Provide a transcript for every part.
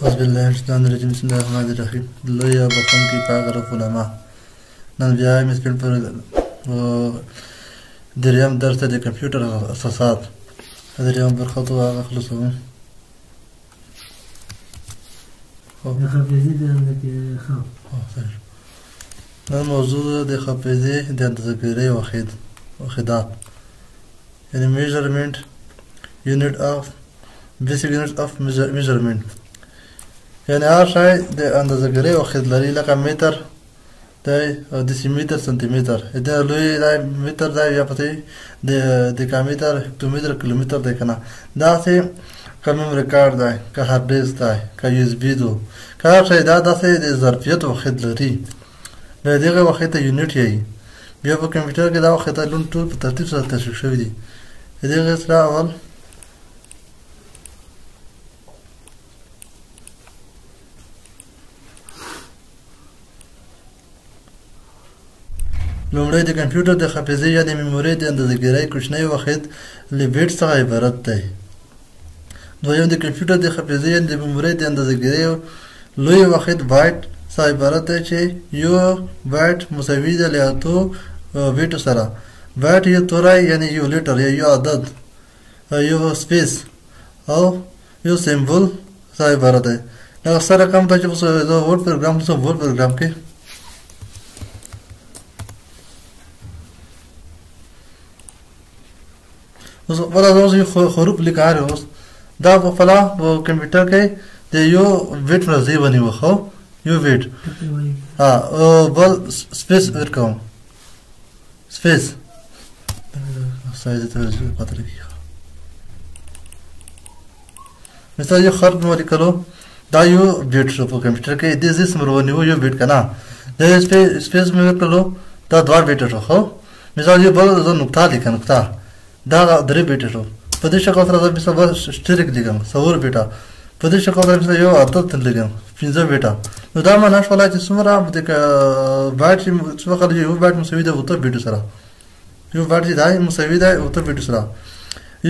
أعوذ بالله من الشيطان الرجيم بسم الله الرحمن الرحيم الله يا بقوم की पागल फुलामा नंबिया मिस्किन पर دريم درس دي كمبيوتر اساسات دريم بالخطوة اخلصهم خفيزي عندك خام الموضوع دي خفيزي دي انتظاري وخدات يعني measurement unit of basic unit of measurement يعني هر شيء د اندازه‌ګرۍ واخد لري لکه متر د دسیمتر سنتیمتر دا لوی دا متر دا یا پته د دکامتر هکټومتر کیلومتر دی کنه دا سه کوم ریکارډ دی که هارد ډیسک دی که یو اس بی دو که هر شي دا داسې د ظرفیت واخد لري د دغه وخت ته یونټ یې بیا په کمپیوټر کې دا وخت ته لون ټول په ترتیب سره تشریح شوی دی دغه سره اول لومړی د کمپیوټر د حافظې یا د میمورۍ د اندازه‌ګرۍ کوچنی واحد له بیټ څخه عبارت دی دویم د کمپیوټر د حافظې یا د میمورۍ د اندازه‌ګرۍ لوی واحد بایټ څخه عبارت دی چې یو بایټ مساوي دی له اتو بیټو سره بایټ یو توری یعنی یو لیټر یا یو عدد یو سپیس او یو سمبول څخه عبارت دی دا سره کوم ته چې په ورډ پروګرام کې ورډ پروګرام کې اوس ولا زوی حروف لیکاره اوس دا په فلا په کمپیوټر کې د یو ویټ مرزي ونیو خو یو ویټ او بل سپیس ورکوم سپیس سایز ته پته لګي مثلا یو خط مو لیکلو دا یو ویټ شو په کمپیوټر کې د دې سم ونیو یو ویټ کنه د سپیس مې ورکلو دا دوه ویټ شو مثلا یو بل نقطه لیکم نقطه دا درې بیټه شو په دې شکل سره مثلا شترک لګم څور بیټه په دې شکل سره مثلا یو عدد لګم 15 بیټه نو دا معنی شولا چې څومره د بایټ چې وخت یو بایټ مساوي ده وته بیټه سره یو بایټ چې دای مساوي ده وته بیټه سره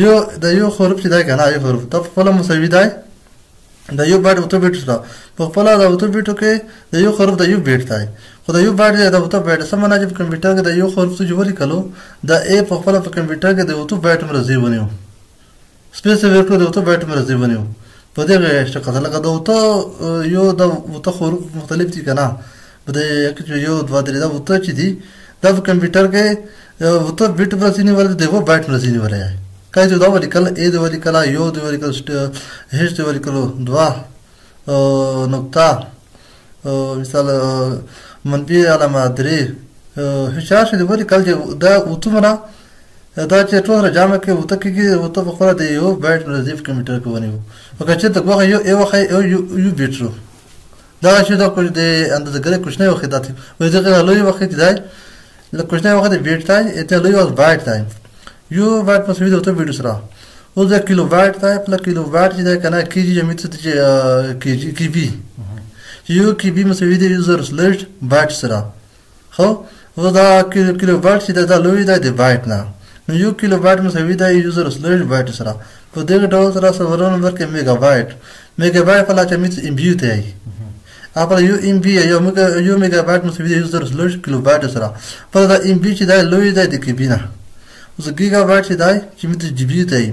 یو د یو حرف چې دای کنه یو حرف ته په مساوي ده د یو بایټ وته بیټه سره په خپل دا وته بیټو کې د یو حرف د یو بیټ دی خو د یو بایټ د وته بیټ سمونه چې په کمپیوټر کې د یو حرف څه جوړی کلو د ا په خپل په کمپیوټر کې د وته بیټ مرزي ونیو سپیس ورکو د وته بیټ مرزي ونیو په دې شکل لکه د وته یو د وته حروف مختلف دي کنه په دې کې یو دوه درې دا وته چې دي د کمپیوټر کې وته بیټ مرزي نه ولې د و بیټ مرزي نه ولې کای چې دا ولې کله ا د ولې کله یو د ولې کله هیڅ د ولې کله دوا نقطه مثال منفي علامه درې هشاش د ولې کله دا وته مرا دا چې ټول جامع کې وته کې وته په خورا دی یو بایټ نظیف کمپیوټر کې ونیو او که ته وغه یو بیټ شو دا چې دا کوم د اندازه‌ګرۍ کوچنی وخت داتې وې دغه لوی وخت دی له کوچنی وخت بیټ دی ته لوی وخت بایټ دی یو بایټ په سوي وته بیټ سره او دا کیلو بایټ دی په کیلو بایټ چې دا کنه کیجی جمع ته چې کی بي یو کی بي مساوي دی یوزر سلش بایټ سره خو و دا کیلو بایټ چې دا لوی دی بایټ نه نو یو کیلو بایټ مساوي دی یوزر سلش بایټ سره په دغه ډول سره سرور نمبر کې میگا بایټ په لا چې میت ام بي ته ای اپل یو ام بي یو میگا بایټ مساوي دی یوزر سلش کیلو بایټ سره په دا ام بي چې دا لوی دی د کی بي نه اوس ګیگا بایټ چې دی چې میت جی بي ته ای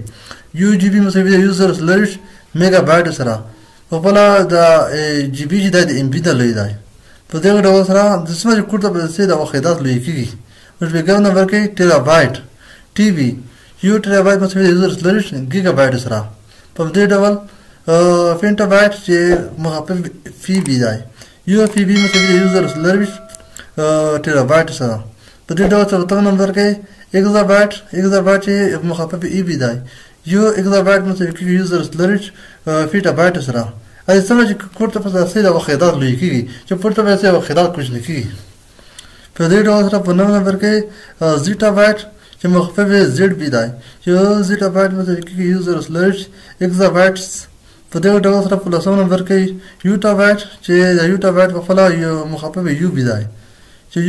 یو جی بي مساوي دی یوزر سلش میگا بایټ سره په بلا دا جی بي چې د ام بي ته لوی دی په دغه ډول سره د سمج کوټه په څه د وحدات لوي کیږي اوس به ګاو نمبر کې ټیرا بایټ ټي وي یو ټیرا بایټ مساوي دی یوزر سلش ګیگا بایټ سره په دې ډول فینټا بایټ چې مخفف فی بي دی یو فی بي مساوي دی یوزر سلش ټیرا بایټ سره په دې ډول سره نمبر کې ایگزا بایټ چې مخفف ای بي دی یو ایگزا بایټ مساوي کیږي یوزر سلش فیټا بایټ سره ای څنګه چې کوټه په ځای د وحدات لوي کیږي چې پورته به څه وحدات کوچ نه کیږي په دې ډول سره په نمبر کې زیټا بایټ چې مخفف زد بي دی یو زیټا بایټ مساوي کیږي یوزر سلش ایگزا بایټس په دې ډول سره په لسم نمبر کې یوټا بایټ چې یوټا بایټ په فلا یو مخفف یو بي دی چې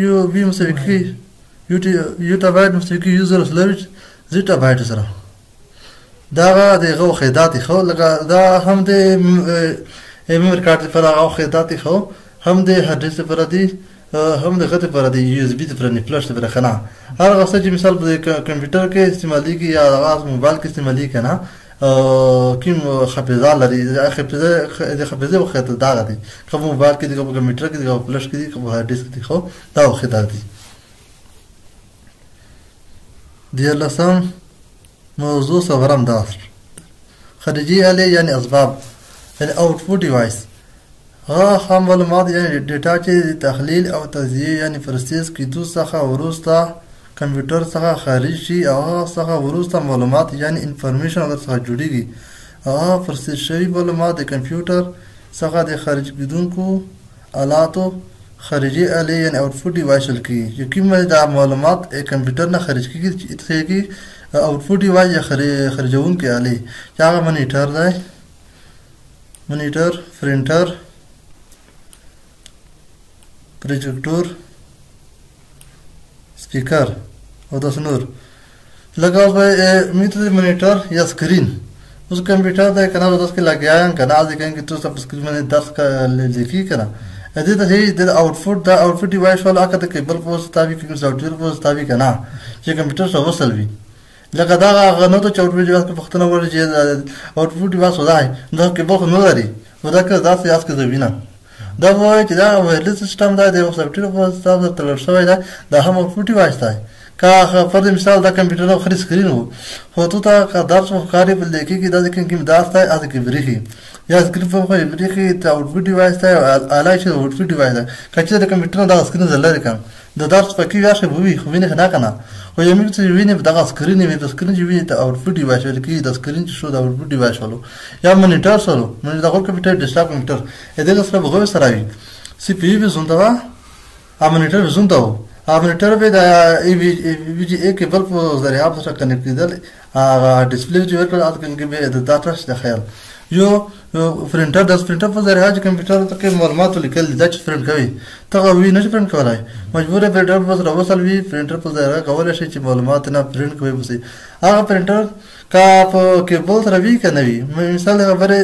یو بي مساوي کیږي یوټا بایټ مساوي کیږي یوزر سلش زیټا بایټ سره دا دغه خیدات خو لکه دا هم د میموري کارت لپاره او خیدات خو هم د هارد ډیسک لپاره دي هم د غته لپاره دي یو اس بي لپاره نه فلاش لپاره خنا هر څه چې مثال په کمپیوټر کې استعمالي کی یا غاز موبایل کې استعمالي کنه کوم حافظه لري حافظه وخت دا دي کوم موبایل کې د کمپیوټر کې د فلاش کې د هارد ډیسک کې خو دا خیدات دي لسم موضوع صبرم داستر خارجي آلة يعني أسباب يعني output device هم معلومات يعني داتا چې تحلیل او تجزیه يعني پروسس کیدو څخه وروسته کمپیوټر څخه خارج شي او څخه وروسته معلومات يعني انفارمیشن او څخه جوړیږي او پروسس شوی معلومات د کمپیوټر څخه د خارج کیدونکو آلاتو خارجي آلې يعني output device لکی چې کومه د معلومات کمپیوټر نه خارج کیږي output device یا خارجونکې آلې چې هغه مانیټر دی مانیټر پرینټر پروجیکټور سپیکر او داسې نور لکه اوس به میته مانیټر یا سکرین اوس کمپیوټر دی کنه اوس کې لګیا یم کنه ځکه چې تاسو په سکرین باندې درس لیکي کنه دې ته هي د اوټپوټ ډیوایس ولا اکه د کیبل په مطابق کوم سافټویر په مطابق کنه چې کمپیوټر سره وصل وي لکه دا غنو ته اوټپوټ ډیوایس په پښتنه ورته چې اوټپوټ ډیوایس ودای دا کیبل خو نه لري ودا که دا سیاس کې زوینه دا وایي چې دا وایرلس سیستم دا د سافټویر په مطابق تلل شوی دا هم اوټپوټ ډیوایس دی که فرض مثال دا کمپیوټر نو خري سکرین وو خو ته کا درس او کاری په لیکي کې دا د کوم داس دی از کې بریخي یا سکرین په خو بریخي ته اوټپوټ ډیوایس دی الای چې اوټپوټ ډیوایس دی کچې د کمپیوټر دا سکرین زلری کم د درس پکې واشه وي خو ویني نه کنه خو یمه چې ویني دغه سکرین وي د سکرین چې ویني ته اوټپوټ ډیوایس لکه د سکرین چې شو د اوټپوټ ډیوایس ولو یا مانیټر سره مونږ دغه کمپیوټر ډیسکټاپ کمپیوټر اې د سره بغوي سره وي سی پی یو زوندا ا مانیټر زوندا مانیټر به د ای وی جی کیبل په ذریعہ سره کنیکټ کیدل ا ډسپلی چې ورکړل اته کې به د ډاټا د خیال یو پرینټر د پرینټر په ذریعہ چې کمپیوټر ته معلومات لیکل د چ پرینټ کوي ته وی نه پرینټ کولای مجبور پرینټر په سره وصل وی پرینټر په ذریعہ کولای شي چې معلومات نه پرینټ کوي بس هغه پرینټر کا په کیبل سره وی کنه وی مثال خبره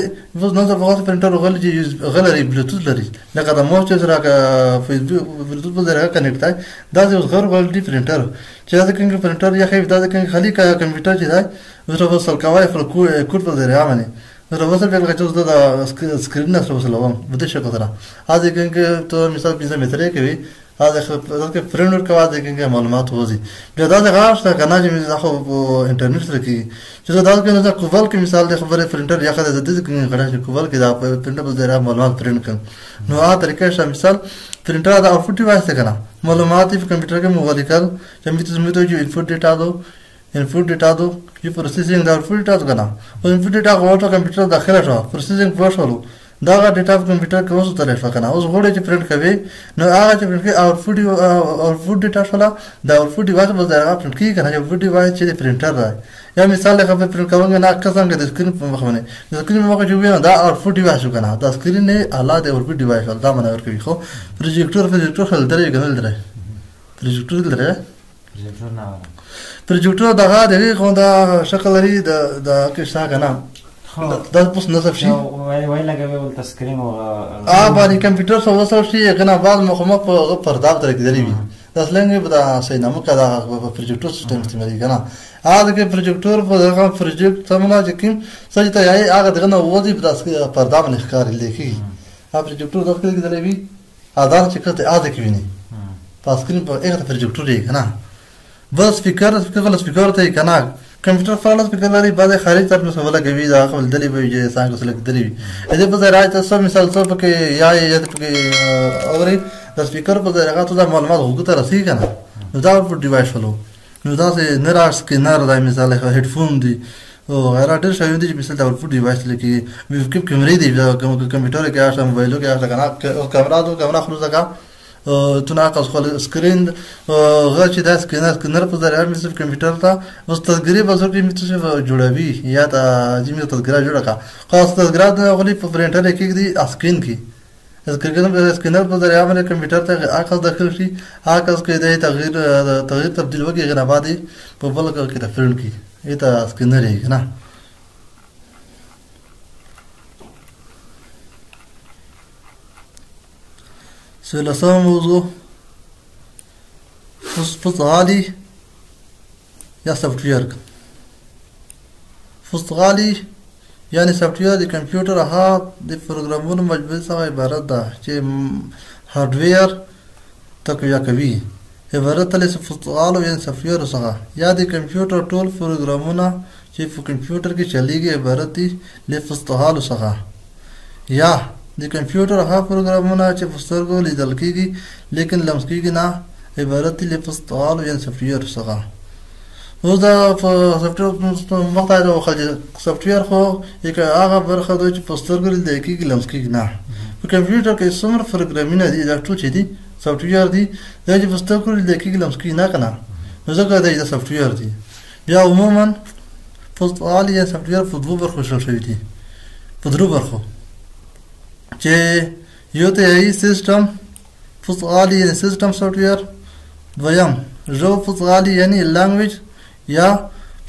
وز نه په پرینټر غلري بلوتوث لري لکه د موږ سره فیسبوک بلوتوث په ذریعہ کنیکټ دی دا یو غیر ولډي پرینټر چې دا کوم پرینټر یا خې دا کوم خالي کمپیوټر چې دی وسره وصل کوي په کوډ په ذریعہ باندې نو وصل به کچوز د سکرین سره وصلوم بده شي کوتره هغه کې ته مثال 5 متره کوي هغه کې پرینټ ورکوا د کې معلومات وځي بیا دا غاښ ته کنه چې زه خو په انټرنیټ سره کې چې دا کې دا کوبل کې مثال د خبره پرینټر یا خدای د دې کې غړا کوبل کې دا پرینټر په ذریعہ معلومات پرینټ کړ نو هغه طریقې شه مثال پرینټر دا اوټپوټ ډیوایس کنه معلومات په کمپیوټر کې مغلقل چې موږ ته جو انپوټ ډیټا دو input data دو یہ پروسیسنگ دا output data کنا او input data غوړه کمپیوټر داخله شو پروسیسنگ پوښولو دا ډیټا په کمپیوټر کې اوسه ترې شو کنه اوس غوړې چې پرینټ کوي نو هغه چې پرینټ کوي output data شولا دا output device په ځای پرینټ کوي کنه output device چې پرینټر دی یا مثال خبر پرینټ کوونګ نه څنګه د سکرین په مخ باندې د سکرین په مخ کې وینم دا output device کنه دا سکرین نه اعلی د output device دا منور کوي خو پروجیکټور هل درې ګنل درې پروجیکټور نه پروجیکټور دغه دغه خو دا شکل لري د کیسه کنه دا پوس نصب شي وای لګوي ول تسکرین او باندې کمپیوټر سره وصل شي کنه بعد مخمخ په پردا تر کې دی دا څنګه په سینما کې دا پروجیکټور سیستم استعمالي کنه هغه کې پروجیکټور په دغه پروجیکټ سمونه چې کوم سجته یې هغه دغه نو وځي په پردا باندې ښکار لیکي هغه پروجیکټور دغه کې دی اذان چې کته اده کې ویني په سکرین په هغه پروجیکټور دی کنه بس سپیکر ته کنه کمپیوټر فعال سپیکر لري بعد خارج طرف نه سواله کوي دا خپل دلی به چې څنګه سره دلی وي دې په ځای راځي تاسو مثال څه پکې یا پکې اوري د سپیکر په ځای راغته دا معلومات وګته رسي کنه نو دا په ډیوایس ولو نو دا څه نه راځي کې نه راځي مثال هډفون دی او غیر ډېر شوی دی مثال دا په ډیوایس لکه ویب کیمرې دی کمپیوټر کې آشه موبایل کې آشه کنه کیمرا خلاص کا تناقض خل سکرین غچ د سکرینر په ذریعہ مثل کمپیوټر ته اوس تصویري بازار کې مثل جوړوي یا د جمی تصویر جوړه کا خاص تصویرات غلي په پرینټر کې دي اسکرین کې سکرینر په ذریعہ باندې کمپیوټر ته عکس داخل شي عکس کې د تغییر تبدیل وکړي غنابادي په بل کې د پرینټ کې ایته سکرینر یې نه ثالثا موضوع فصغالي يا سوفت وير فصغالي يعني سوفت وير د کمپیوټر ها د پروګرامونو مجموعه څخه عبارت ده چې هارډویر تقویه کوي عبارت له فصغالو یعنی سوفت ویر څخه یا د کمپیوټر ټول پروګرامونه چې په کمپیوټر کې چلیږي عبارت دي له فصغالو څخه یا د کمپیوټر ها پروګرامونه چې په سترګو لیدل کېږي لیکن لمس کېږي نه عبارت دي له فصغالو یعنی سوفت ویر څخه اوس دا سوفت ویر مقطع د خلک سوفت ویر خو یک هغه برخه ده چې په سترګو لیدل کېږي لمس کېږي نه په کمپیوټر کې څومره پروګرامونه دي دا ټول چې دي سوفت ویر دي دا چې په سترګو لیدل کېږي لمس کېږي نه کنه نو ځکه دا سوفت ویر دي بیا عموما فصغال یا سوفت ویر په دوه برخو ویشل شوي دي په درو برخو چې یو ته یې سیستم فصغال یعنی سیستم سوفت ویر دویم ژبه فصغال یعنی لانګویج یا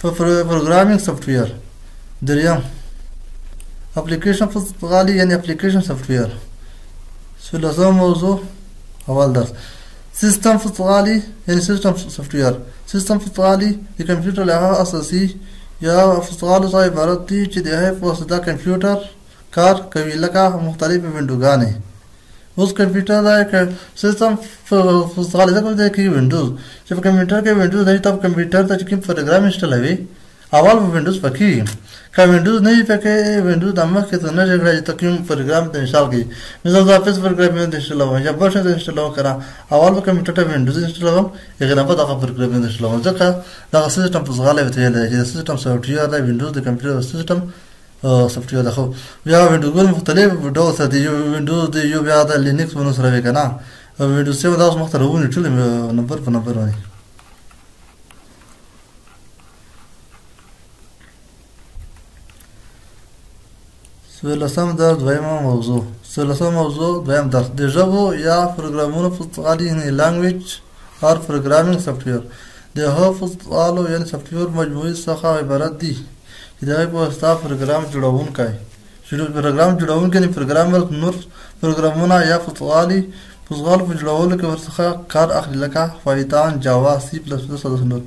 پروګرامینګ سوفت ویر دریم اپلیکیشن فصغال یعنی اپلیکیشن سوفت ویر ثالثا موضوع اول درس سیستم فصغالي یعنی سیستم سوفت ویر سیستم فصغالي د کمپیوټر له اساسي یا فصغالو څخه عبارت دي چې د هغې په واسطه کمپیوټر کار کوي لکه مختلفې وینډوګانې اوس کمپیوټر دا سیستم فصغالي ځکه دی کې وینډوز چې په کمپیوټر کې وینډوز نه وي ته په کمپیوټر ته چې کوم پروګرام انسټالوي اول به وینډوز پکې وي که وینډوز نه وي پکې وینډوز د مخکې ته نه جګړه چې ته کوم پروګرام ته انسټال کړي مثال زه افس پروګرام ته انسټالوم یا بل شی ته انسټالوم کړم اول به کمپیوټر ته وینډوز انسټالوم هغې نه بعد هغه پروګرام ته انسټالوم ځکه دغه سیسټم فصغالي ورته ویلی دی چې د سیسټم سافټ ویر دی وینډوز د کمپیوټر سیسټم سافټ ویر ده خو بیا وینډوګونه مختلف ډول سره دي یو وینډوز دی یو بیا د لینکس ونو سره وي که نه وینډوز 7 دا اوس مخته راونې ټولې نمبر په نمبر باندې څوارلسم درس دویمه موضوع څوارلسم موضوع دویم درس د ژبو یا پروګرامونو فصغالي یعنی لانګویج اور پروګرامینګ سافټ ویر د هغو فصغالو یعنی سافټ ویر مجموعې څخه عبارت دي چې د هغې په واسطه پروګرام جوړونکی پروګرام جوړونکی یعنې پروګرامر نور پروګرامونه یا فصغالو په جوړولو کې ورڅخه کار اخلي لکه پایتان جاوا سی پلس پلس او داسې نور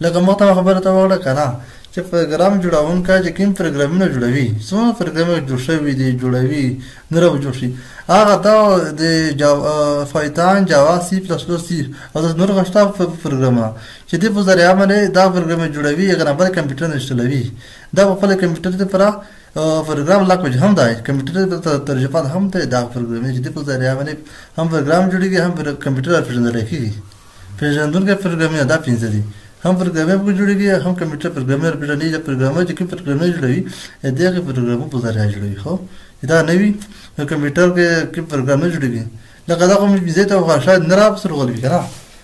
لکه مخته مې خبره ته وکړه که نه چې پروګرام جوړونکی چې کوم پروګرامونه جوړوي څومره پروګرامونه جوړ شوي دي جوړوي نور به جوړ شي هغه دا د پایتان جاوا سی پلس پلس سی او داسې نور غشته پروګرامونه چې دې په ذریعه باندې دا پروګرام جوړوي هغه نه بل کمپیوټر انسټالوي دا په خپل کمپیوټر لپاره پروګرام لاکوج هم دی کمپیوټر ترجمه هم دی دا پروګرام چې دې په ذریعه باندې هم پروګرام جوړېږي هم کمپیوټر پیژندل کېږي پیژندونکي پروګرامونه دا پنځه دي هم پروګرامر په جوړېږي هم کمپیوټر پروګرامر پیژني یا پروګرامر چې کوم پروګرامونه جوړوي د هغې پروګرامونو په ذریعه جوړوي خو دا نه وي کمپیوټر کې کوم پروګرام نه جوړېږي لکه دا خو مې ځای ته شاید نه راپسې راغلی وي که نه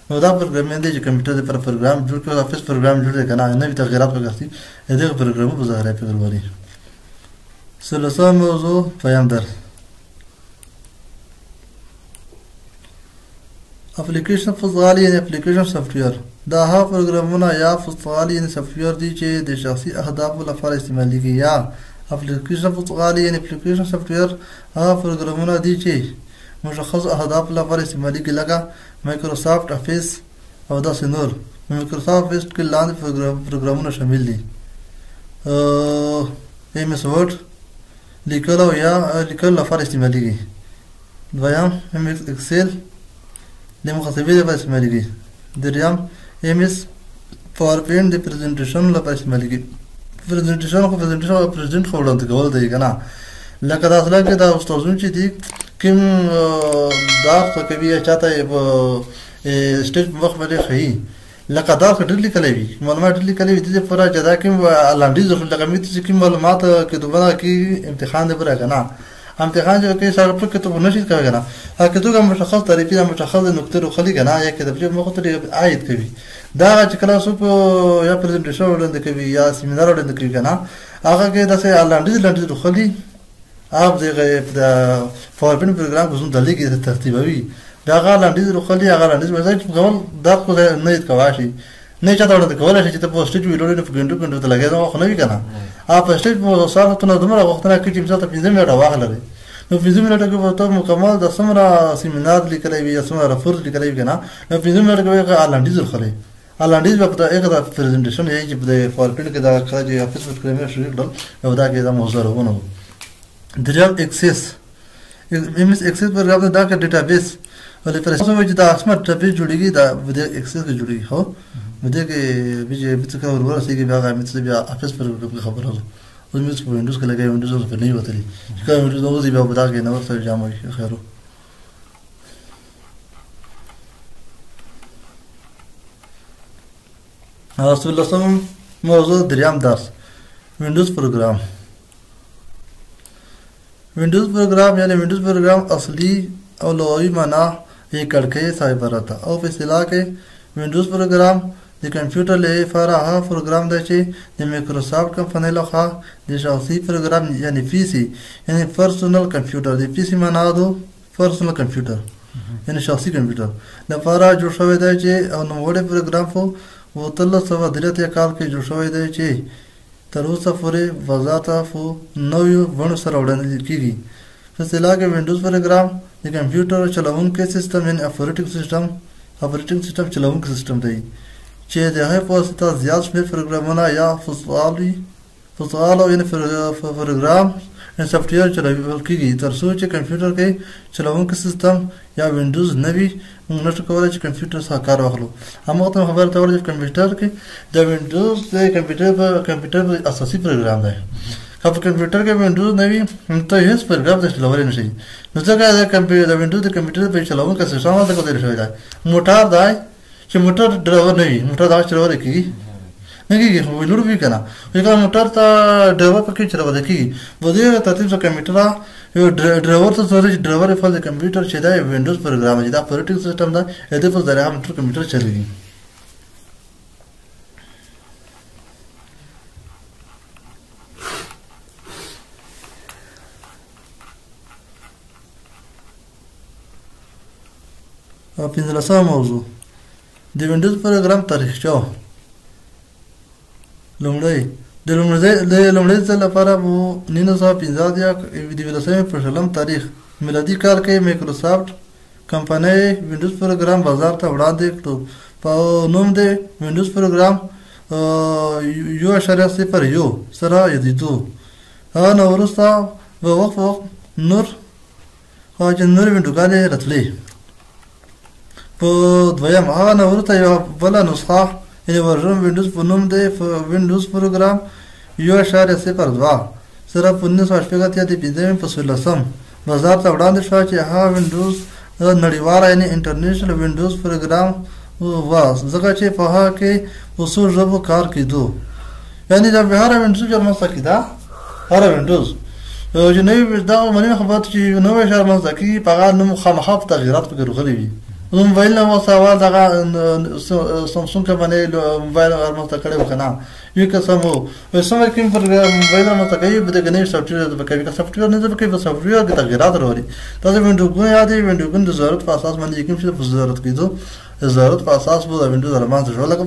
نو دا پروګرامونه دی چې کمپیوټر دپاره پروګرام جوړ کړي او افس پروګرام جوړ دی که نه نوي تغیرات وګرځي د دغې پروګرامونو په ذریعه فکر ولري څلورم موضوع دویم درس اپلیکیشن فصغالي یعنی اپلیکیشن سافټ ویر دا هغه پروګرامونه یا فصغالي یعنی سافټ ویر دي چې د شخصي اهدافو لپاره استعمالیږي یا اپلیکیشن فصغالي یعنی اپلیکیشن سافټ ویر هغه پروګرامونه دي چې مشخص اهدافو لپاره استعمالیږي لکه مایکروسافټ افیس او داسې نور مایکروسافټ افیس کې لاندې پروګرامونه شامل دي ایم ایس ورډ لیکلو یا لیکلو لپاره استعمالیږي دویم ایم ایس اکسل د مخاطبې لپاره استعمالیږي دریم ایم ایس پاور پوینټ د پریزنټیشن لپاره استعمالیږي پریزنټیشن خو پریزنټ خو وړاندې کول دی که نه لکه دا اصلا کې دا استادونه چې دي کوم درس کوي یا چاته په سټیج په وخت باندې ښیي لکه دا خو ډېر لیکلی وي معلومات ډېر لیکلی وي دې لپاره چې دا کوم لنډیز لکه موږ چې کوم معلومات کتابونه کې امتحان لپاره که نه امتحان چې کوي سره په کتاب نشي کوي کنه هغه کتاب مشخص تعریفي مشخص نقطه روخلي کنه یا کتاب چې مخ ته عاید کوي دا چې کله څوک یا پریزنټیشن وړاندې کوي یا سیمینار وړاندې کوي کنه هغه کې داسې لاندې روخلي اپ دغه د فورپین پروګرام کوم دلې کې ترتیبوي دا هغه لاندې روخلي هغه لاندې مزاج په کول دا خو نه کواشي نه چاته وړاندې کولای شي چې ته په سټیج ویډیو نه په ګڼو ته لګیا دا خو نه وي کنه په سټیج په ساعتونو دومره وخت نه کې چې مثلا 15 منټه واخلې نو پنځه منټه کې به ته مکمل د څومره سیمینار لیکلی وي یا څومره راپور لیکلی وي که نه نو پنځه منټه کې به هغه هالنډیز ورخلی هالنډیز به په هغه د پرزنټیشن یې چې د پاورپوینټ کې دا کله چې افیس ورته کړی مې شروع کړل او دا کې دا موضوع راغونه وو دریم اکسس ایم ایس اکسس پروګرام دا کې ډیټابیس ولې پر اساس چې دا اسمت ډیټابیس جوړیږي دا د اکسس کې جوړیږي هو مده کې به چې څه کار ورسېږي بیا هغه مې بیا افیس پروګرام خبره ده اوس مې په وینډوز کې لګای وینډوز په نه وتلی چې کوم وینډوز نو زی بیا په دا کې نو ورته جام وي خیرو اصل لسم موضوع دریم درس وینډوز پروګرام وینډوز پروګرام یعنی وینډوز پروګرام اصلي او لغوي معنا یې کړکۍ څخه عبارت ده او په اصطلاح کې وینډوز پروګرام د کمپیوټر لپاره هغه پروګرام دی چې د مایکروسافټ کمپنۍ لخوا د شخصي پروګرام یعنی پی سي یعنی پرسونل کمپیوټر د پی سي معنا ده پرسونل کمپیوټر یعنی شخصي کمپیوټر لپاره جوړ شوی دی چې او نوموړی پروګرام په 1983 کال کې جوړ شوی دی چې تر اوسه پورې وضاحت په نویو بڼو سره وړاندې کیږي په اصطلاح کې وینډوز پروګرام د کمپیوټر چلوونکی سیستم یعنی اپریټینګ سیستم چلوونکی سیستم دی چې د هغې په واسطه زیات شمېر پروګرامونه یا فعال یعنی پروګرام سافټویر چلول کیږي تر څو چې کمپیوټر کې چلوونکی سیستم یا وینډوز نه وي موږ نشو کولی چې کمپیوټر څخه کار واخلو هماغه خبره ته ورته چې کمپیوټر کې د وینډوز د کمپیوټر اساسي پروګرام دی که په کمپیوټر کې وینډوز نه وي نو ته هیڅ پروګرام ته چلولی نه شي نو ځکه د وینډوز د کمپیوټر په چلوونکی سیستم هلته کولی شوی دی موټر دی چې موټر ډرایور نه وي موټر دغه چلولی کېږي نه کېږي خو ویلوړ وي که نه کله موټر ته ډرایور پکې چلولی کېږي په دې ترتیب سره کمپیوټر یو ډرایور ته ضروري چې ډرایور فعال د کمپیوټر چې دی وینډوز پروګرام چې دا اپریټینګ سیسټم ده د دې په ذریعه موټر کمپیوټر چلېږي پنځلسمه موضوع د وینډوز پروګرام تاریخچه لومړی ځل لپاره په 1915 په شلم تاریخ میلادي کال کې مایکروسافټ کمپنۍ وینډوز پروګرام بازار ته وړاندې کړو په نوم د وینډوز پروګرام 1.0 سره یادېدو هغه نه وروسته به وخت نور وینډوګانې راتلې په دویم هغه نه وروسته یوه بله نسخه یعنې ورژن وینډوز په نوم د وینډوز پروګرام 1.02 سره په 1985 په 16 بازار ته وړاندې شوه چې هغه وینډوز نړیواله یعنې انټرنیشنل وینډوز پروګرام و ځکه چې په هغه کې په څو ژبو کار کېدو یعنې د هره وینډوز چې رامنځته کېده هره وینډوز چې نوي دغه مهمه خبره چې نوی شی رامنځته کېږي په هغه نوم خامخا په تغییرات پکې راغلي وي موبایل نه وسوال دغه سامسونګ کمپنۍ موبایل رامنځته کړی و که نه یو قسم و څومره کوم موبایل رامنځته کوي به دغه نوي سافټویر به کوي که سافټویر نه به کوي په سافټویر کې تغییرات راولي دا د وینډوګونه یا د وینډوګونو د ضرورت په اساس باندې کوم شي په ضرورت کېدو ضرورت په اساس به د وینډوز رامنځته شو لکه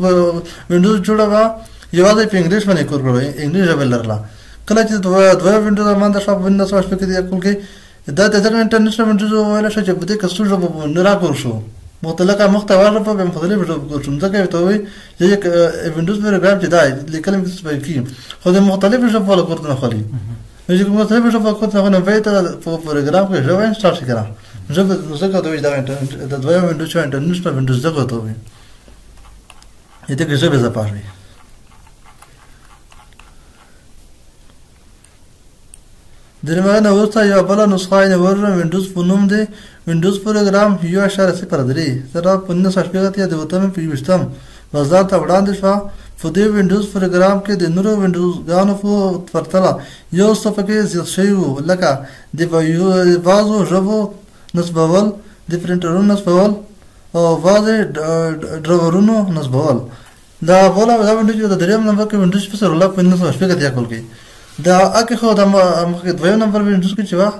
وینډوز جوړه وه یوازې په انګلیش باندې کور کړی انګلیش ژبه لرله کله چې دوه وینډوز رامنځته شوه په 1980 کې دا د انټرنیشنل وینډوز ویلی شو چې په دې کې څو ژبو باندې راکور شو مختلفه محتوا ژبه په مختلفو ژبو کور شو ځکه ورته وایي چې وینډوز پروګرام چې دی لیکل مې څه کېږي خو د مختلفو ژبو والا کور ته نه خلي چې مختلفو ژبو کور ته نه وایي ته په پروګرام کې ژبه انسټال شي که نه ژبه نو ځکه ته وایي د دویم وینډوز چې انټرنیشنل وینډوز ځکه ته وایي دې کې ژبې اضافه شوي درېیمه نه وروسته یوه بله نسخه یې ورژن وینډوز په نوم دی وینډوز پروګرام 1.03 سره په 1988 په 20 بازار ته وړاندې شوه په دې وینډوز پروګرام کې د نورو وینډوزګانو په پرتله یو څه پکې زیات شوي وو لکه د بعضو ژبو نصبول د پرنټرونو نصبول او بعضې ډرایورونو نصبول دا بله وینډوز د درېیم نمبر کې وینډوز په سره په 1988 کال کې دا اکه خو د مخکې دویم نمبر وینډوز کې چې وه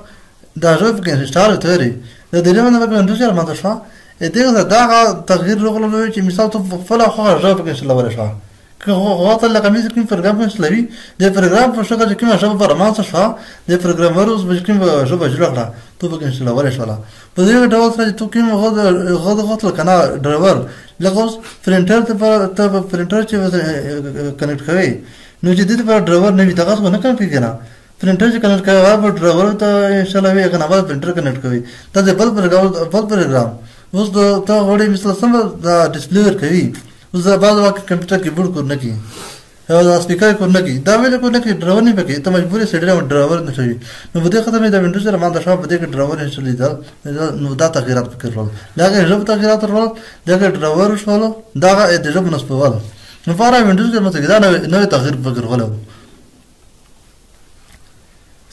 دا ژبه پکې انسټال وتهري د درېیم نمبر کې وینډوز رامنځته شوه دغه تغییر راغلی چې مثال ته په خپله خوښه ژبه پکې انسټالولی شوه که غوته لکه مې کوم پروګرام انسټالوي د پروګرام په شکل چې کومه ژبه برمانځه شوه د پروګرامر اوس به کوم ژبه جوړه کړه تو به انسټالولی شوله په دې ډول سره چې تو کوم غوته که نه ډرایور لکه اوس پرنټر ته په پرنټر چې کنیکټ کوي نو چې دې لپاره ډرایور نه وي دغه خو نه کوم کېږي نه پرنټر چې کنیکټ کوي هغه به ډرایور ته انسټالوي که نه به پرنټر کنیکټ کوي دا د بل پروګرام اوس ته غواړې مثلا سمه دا ډسپلې ورکوي اوس دا بعض وخت کمپیوټر کیبورډ کور نه کړي او دا سپیکر کور نه کړي دا ویلې کور نه کړي ډرایور نه پکې ته مجبور یې سړی ډرایور نه شوي نو په دې خاطر مې د وینډوز سره ما د شاپ په دې کې ډرایور انسټال دي نو دا تغیرات فکر ورول دا کې ژبه تغیرات ورول دا کې ډرایور شول دا د ژبه نسبول نو فارا وینډوز کې مته دا نوې تغییر فکر ورول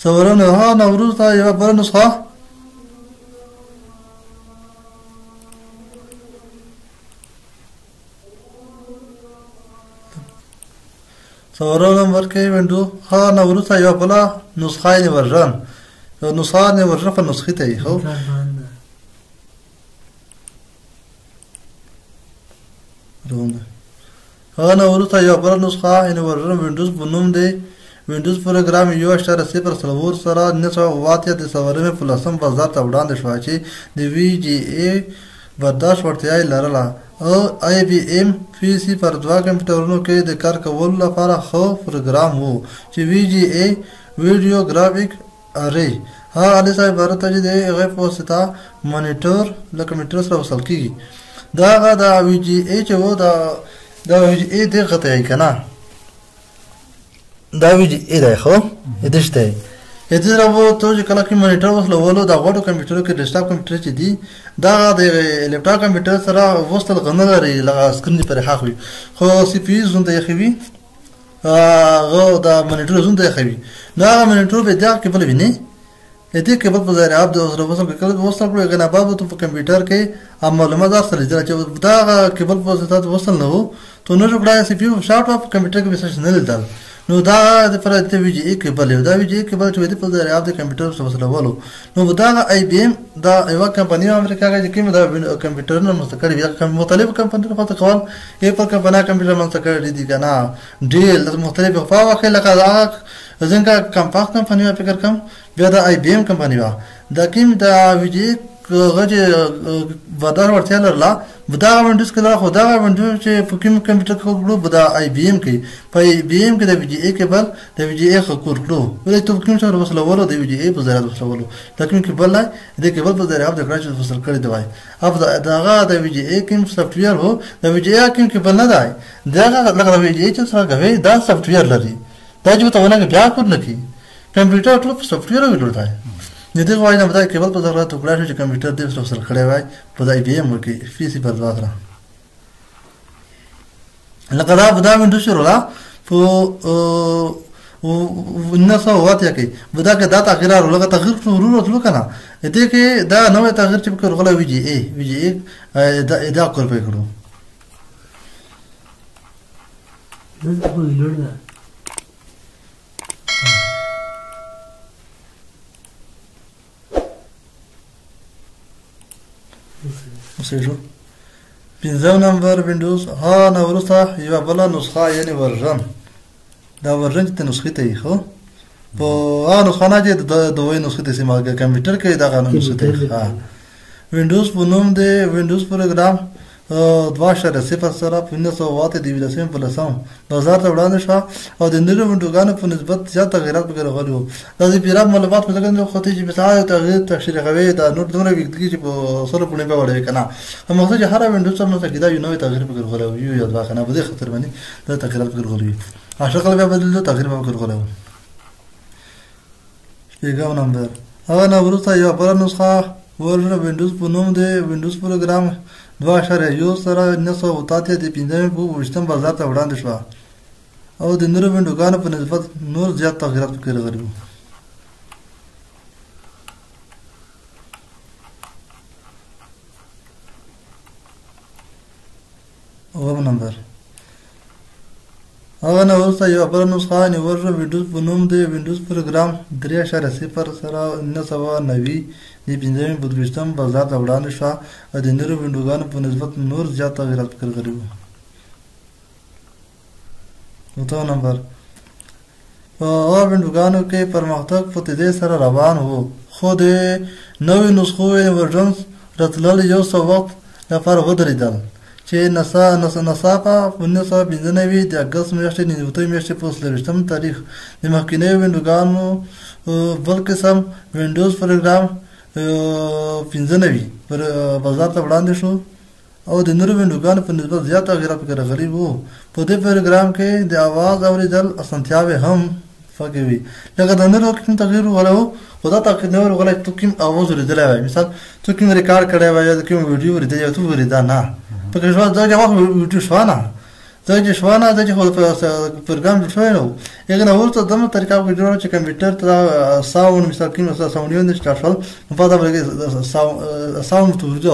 سوورونه ها نوروز ته یو بل نسخه سوورو نمبر کې وینډو ها نوروز ته یو بل نسخه یې ورژن یو نسخه نه ورژن په نسخه ته هو روند ها نوروز ته یو بل نسخه یې ورژن وینډوز بنوم دی وینډوز پروګرام یو اشاره 0 سره 980 د سوورمه پلسم بازار ته وړاندې شو چې د وی جی ای برداشت ورتیا لرله او آی بی ایم پی سی پر دوا کمپیوټرونو کې د کار کولو لپاره خو پروګرام وو چې وی جی ای ویډیو گرافیک اری ها علي صاحب عبارت چې د هغه په واسطه مانیټور له کمپیوټر سره وصل کیږي دا وی جی ای چې وو دا وی جی ای دغه ته یې کنه دا وی جی ای دی خو دشته اته راو ته چې کله کې مانیټر وصلولو دا غوډو کمپیوټر کې ډیسکټاپ کمپیوټر چې دی دا د لپټاپ کمپیوټر سره وصل غنه لري لکه سکرین پر حق وي خو سی پی یو زنده یې خوي غو دا مانیټر زنده یې خوي دا مانیټر به دا کې بل ویني اته کې بل په ځای اپ د اوسره وصل کړل وصل کړو غنا باب ته په کمپیوټر کې معلومات سره چې دا کې بل په ځای وصل نه وو ته نو جوړای سی پی یو شارټ په کمپیوټر کې وسه نه لیدل نو دا د پر د وی جی ای کیبل دا وی جی ای کیبل چې د په ځای اپ د کمپیوټر سره وصلولو نو دا آی بی ایم دا یو کمپنی امریکا کې کوم دا کمپیوټر نه مستقل وی مختلف کمپنیو په تکوال یو پر کمپنی کمپیوټر مستقل دي کنه ډیل مختلف په واقع لکه دا څنګه کمپاکټ کمپنی په فکر کوم بیا دا آی بی ایم کمپنی وا دا کوم دا وی جی غږ ودار ورته لرلا بدا وینډوز کله خو دا وینډوز چې په کوم کمپیوټر کې کړو بدا آی بی ایم کې په آی بی ایم کې د وی جی ای کیبل د وی جی ای خو کړو ولې ته کوم څه وصلولو د وی جی ای په ځای وصلولو دا کوم کې بل د کیبل په ځای اپ د کراچ وصل کړی دی اپ دا د وی جی ای کوم سافټویر وو د وی جی ای کوم کې بل نه دی دا لکه د وی جی ای چې څنګه وي دا سافټویر لري دا چې ته ونه بیا کور نه کی کمپیوټر ټول سافټویر ویل دی نه دی وای نه دا کیبل په ضرورت وکړای چې کمپیوټر دې سره وصل کړی وای په آی بی ایم کې پی سی پر ځای لکه دا بدا وینډوز شروع لا په 1980 کې بدا کې دا تغییر ورو لکه تغییر ورو تلو کنه دې کې دا نوې تغییر چې کړو وی جی ای دا کول په کړو دلته په لور ده مسیجو پنځم نمبر وینډوز ها نو ورسته یو بل نسخه یعنی ورژن دا ورژن ته نسخه ته خو په نسخه نه چې د دوی نسخه ته سیمه کمپیوټر کې دا قانون نسخه ته وینډوز په نوم دی وینډوز پروګرام 2.0 سره 1980 دی ولسم په لسم بازار ته وړاندې شو او د نورو وینډوګانو په نسبت زیات تغیرات وکړل غوړو دا د پیراب معلومات په څنګه خو ته چې مثال تغییر تشریح کوي دا نور دومره وکړي چې په سره پونه په وړي کنه هم څه چې هر وینډوز سره څه کیدا یو نوې تغییر وکړل غوړو یو یاد واخنه په دې خاطر باندې دا تغیرات وکړل غوړو عاشق بیا بدل تغییر وکړل غوړو پیغام نمبر هغه نو ورته یو بل نسخه ورنه وینډوز په نوم دی وینډوز پروګرام 2.1 سره 1980 د 15 په وشتم بازار ته وړاندې شو او د نورو وینډوګانو په نسبت نور زیات تغیرات وکړل غوړو او نمبر هغه نو ورته یو بل نسخه نه ورته وینډوز په نوم دی وینډوز پروګرام 3.0 سره 1990 د 15 په وشتم بازار ته وړاندې شو او د نورو وینډوګانو په نسبت نور زیات تغیرات وکړل غوړو اوته نمبر په وینډوګانو کې پرمختګ په تیزۍ سره روان وو خو د نوې نسخو ورژن راتلل یو څه وخت لپاره ودرېدل چې نصافه په 1995 د اګست میاشتې نیمروتۍ میاشتې په 23 تاریخ د مخکینیو وینډوګانو بل قسم وینډوز پروګرام 95 پر بازار ته وړاندې شو او د نورو وینډوګانو په نسبت زیات تغیرات پکې راغلي وو په دې پروګرام کې د اواز اوریدل اسانتیاوې هم پکې وي لکه د نورو کوم تغییر وغواړو خو دا تغییر نه وغواړي ته کوم اواز اوریدلی وای مثال ته کوم ریکارډ کړی وای یا کوم ویډیو اوریدلی یا ته اوریدا نه پکې شو دا جواب ویډیو شو نه دا چې شو نه دا چې خو پروګرام جوړ شوی نو یګ نه ورته دمه طریقه ویډیو چې کمپیوټر ته ساوند مثال کوم ساوندونه د سټارټل نو په دا برګه ساوند ته ورځو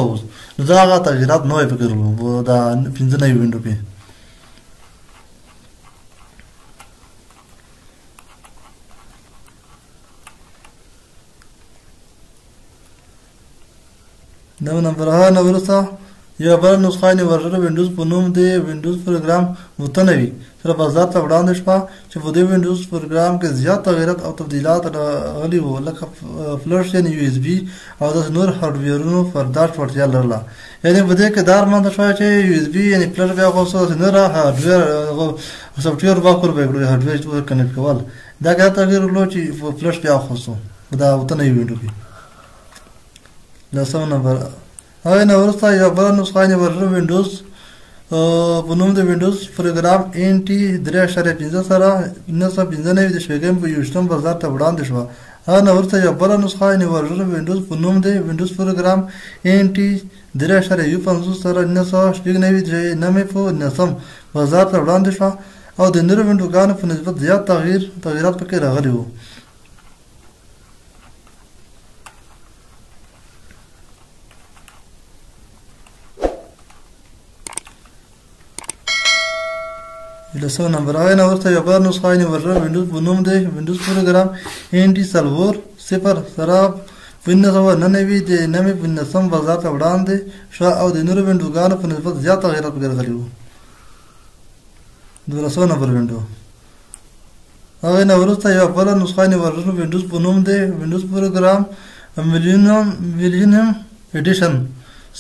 نو دا هغه تغیرات نوې پکې ورو دا 15 وینډو کې نو نمبر نه ورسته یو بل نسخه نه ورژن وینډوز په نوم دی وینډوز پروګرام متنوي سره بازار ته وړاندې شوه چې په دې وینډوز پروګرام کې زیات تغیرات او تبدیلات راغلي وو لکه فلش یعنی یو اس بي او د نور هارډویرونو برداشت وړتیا لرله یعنی په دې کې دا ارمان شوی چې یو اس بي یعنی فلش بیا خو څه نه را هارډویر سافټویر واکور به کړو هارډویر ته کنیکټ کول دا که تغیر ورلو چې فلش بیا خو دا متنوي وینډو کې لسم نمبر هغه نه ورسته یو بل نسخه نه ورژن وینډوز په نوم د وینډوز پروګرام NT 3.5 سره 1995 د شپږم په یوشتم بازار ته وړاندې شوه هغه نه ورسته یو بل نسخه نه ورژن وینډوز په نوم د وینډوز پروګرام NT 3.5 سره 1999 په 9 بازار ته وړاندې شوه او د نورو وینډوګانو په نسبت زیات تغیرات پکې راغلي وو لسو نمبر آئے نورتا یا بار نسخه نه ورژن وینډوز په نوم دی وینډوز پروګرام NT سلور 0 سره 1999 د نوې 19 بازار ته وړاندې شو او د نورو وینډوګانو په نسبت زیات تغیرات پکې راغلي وو 1200 نمبر وینډو هغه نه ورسته یو بل نسخه نه ورژن وینډوز په نوم دی وینډوز پروګرام ملینیم ایډیشن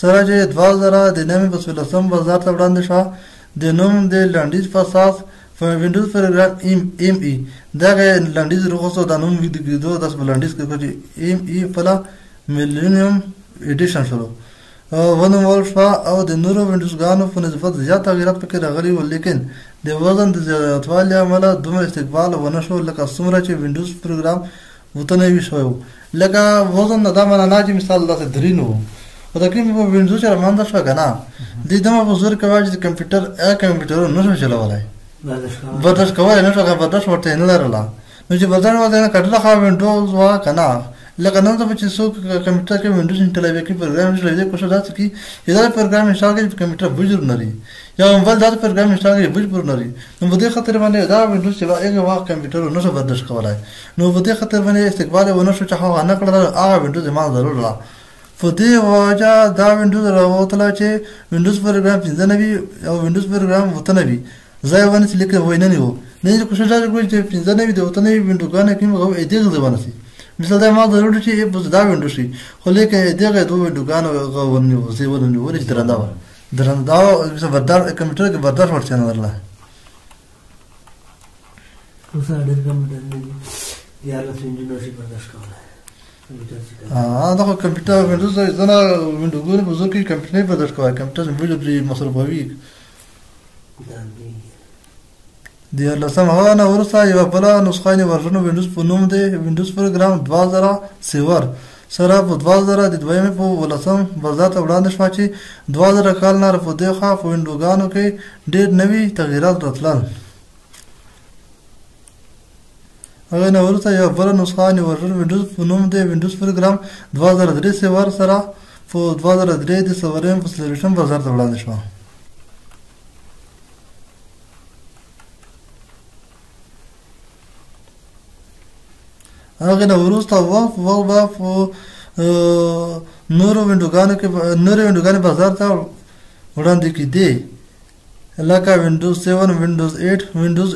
سره چې 2000 د نوې 15 بازار ته وړاندې شو د نوم د لنډیز په اساس په وینډوز پروګرام ME دا لنډیز رخصو د نوم ویډیو د لنډیز کې کوي ME فلا ملینیم ایډیشن شروع ونه ولفا او د نورو وینډوزګانو په نسبت زیات تغیرات پکې راغلي ول لیکن د وزن د زیاتوالي عمله دومره استقبال ونه شو لکه څومره چې وینډوز پروګرام متنوي شوی لکه وزن نه دا معنا چې مثال داسې درینو او دا کوم په وینډوز سره مانده شو کنه د دمه په زور کې واجب کمپیوټر نه شو چلولای برداشت کولای نه شو برداشت ورته نه لرله نو چې برداشت ورته نه کړل خو وینډوز وا کنه لکه نن ته چې څوک کمپیوټر کې وینډوز انټل کې پروګرام انسټال کوي دا څه کی دا پروګرام انسټال کې کمپیوټر بجور نه لري یا موبایل دا پروګرام انسټال کې بجور نه لري نو په دې خاطر باندې دا وینډوز چې هغه واخ کمپیوټر نه شو برداشت کولای نو په دې خاطر باندې استقبال ونه شو چې هغه نه کړل هغه وینډوز ما ضرور لا په دې وجه دا وینډوز راوتله چې وینډوز پروګرام 95 او وینډوز پروګرام متنوي ځای ونه چې لیکل وای نه نیو نه کوشش کوي چې 95 د متنوي وینډوګانو کې موږ دې ځونه سي مثال دا ما ضروري چې په دا وینډو شي خو لیکن دغه دوه وینډوګانو غوونی وسی ولني ولې درنده مثلا بردار کمپیوټر کې برداشت ورته نه درله اوس اډر کمپیوټر نه یا له انجینر شي برداشت کولای دا کمپیوټر وینډوز زنه وینډوګونه په زور کې کمپیوټر نه برداشت کوي کمپیوټر ویډیو مصرفوي د لسم هغه نه ورسته یو بل نسخه نه ورژن وینډوز په نوم دی وینډوز پروګرام 2000 سیور سره په 2000 د دویمه په ولسم بازار ته وړاندې شو چې 2000 کال نه په دې خاف وینډوګانو کې ډېر نوي تغیرات راتلل هغه نه ورسته یو بل نسخه نه ورژن وینډوز په نوم دی وینډوز پروګرام 2003 سیور سره په 2003 د سوریم په سلیشن بازار ته وړاندې شو هغه نه ورسته وغه په نورو وینډوګانو بازار ته وړاندې کیدي لکه وینډوز 7 وینډوز 8 وینډوز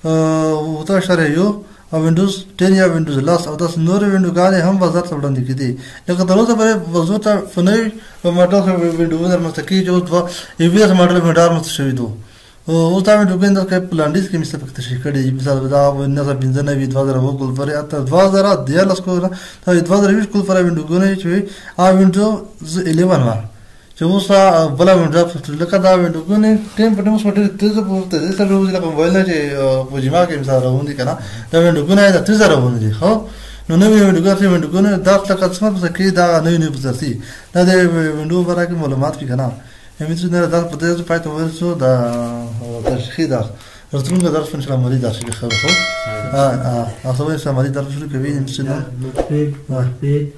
وته شره یو او وینډوز 10 یا وینډوز 10 او داس نور وینډوګانې هم بازار ته وړاندې کړي لکه تر اوسه پورې وضو ته فنوي ماډل وینډوز درمستکی جو ایویس ماډل مدار مست شوی دو او تا وینډوګان د پلاندیس کې مثال پکې شي کړي مثال دا نه بنځ نه وی 2000 وګل پر اته 2000 د لاس کو ته 2020 کول پر وینډوګونه چې ا وینډوز 11 وا چې اوس بل وینډوز لکه دا وینډوګونه ټیم په ټیم سره تیز پورته د سره روز لکه موبایل نه چې په جما کې مثال راوندي کنه دا وینډوګونه د تیز راوندي خو نو نو وینډوګونه دا څه څه څه کې دا نه بزرسي دا د وینډو برابر معلومات کې کنه همین نه دا په دې پاتې ورسو دا تشخیص دا رسول الله درس فنش عملی درس خبره خو اصلا عملی درس شروع کوي همین مفید